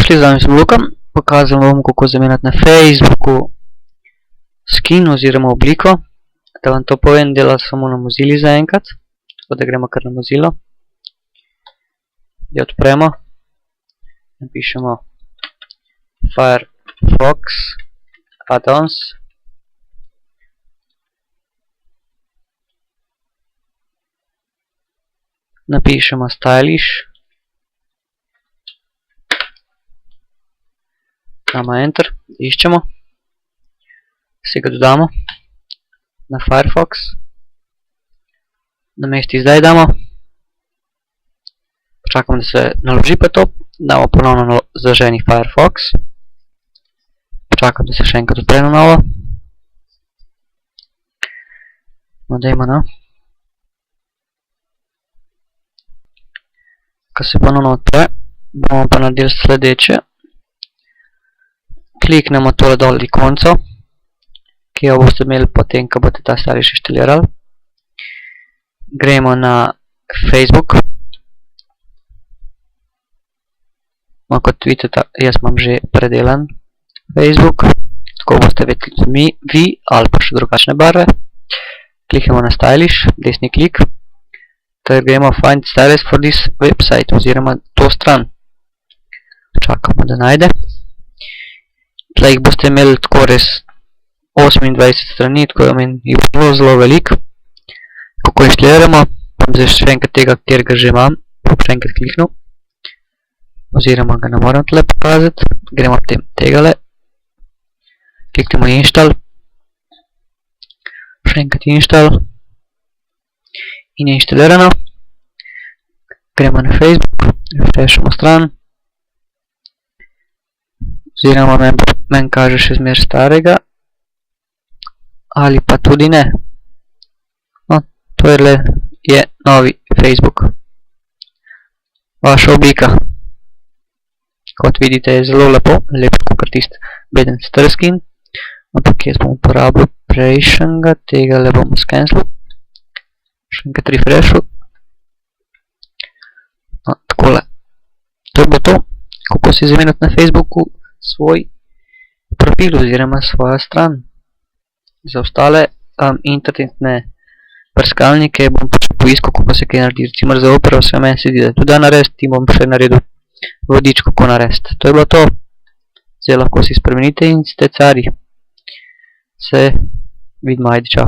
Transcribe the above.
Dobrodošli, z vami sem Luka. Pokazal vam, kako zamenjati na Facebooku skin oziroma obliko. Da vam to povem, dela samo na Mozili zaenkrat. Tako da gremo kar na Mozilo. Jo odpremo. Napišemo Firefox Add-ons. Napišemo Stylish. Damo Enter, iščemo, si ga dodamo na Firefox, na mesto zdaj damo, počakamo, da se naloži pa to, damo ponovno zaženi Firefox, počakamo, da se še enkrat odpre na novo, dajmo na, ko se ponovno odpre, bomo pa naredili sledeče. Kliknemo tole dol ikonco, ki jo boste imeli potem, ko boste ta Stylish inštalirali. Gremo na Facebook. No, kot vidite, jaz imam že predelan Facebook. Tako boste vedeli vi ali pa še drugačne barve. Kliknemo na Stylish, desni klik. Ter gremo Find Stylish for this website oziroma to stran. Čakamo, da najde. Tle jih boste imeli tako res 28 strani, tako da jih bo zelo veliko. Kako inštaliramo, bom zdaj še enkrat tega, kjer ga že imam, bom še enkrat kliknil. Oziroma ga ne moram tle pokazati, gremo potem tegale. Kliknemo Install. Še enkrat Install. In je inštalirano. Gremo na Facebook, refreshamo stran. Oziroma meni kaže še zmer starega. Ali pa tudi ne. No, to je novi Facebook. Vaša oblika. Kot vidite je zelo lepo, lepo kot tisti beden star skin. Ampak jaz bom uporabil prejšnjega, tega le bom skenslil. Še enkrat refreshu. No, takole. To je bilo to, kako si zamenjati na Facebooku svoj profil oziroma svojo stran. Za ostale internetne brskalnike bom poiskal, kako se kaj naredi. Recimo za Opera vse meni se zdi, da tudi da narediti in bom še naredil vodič, kako narediti. To je bilo to. Zdaj lahko si spremenite in ste cari. Se vidimo, ajde, čau.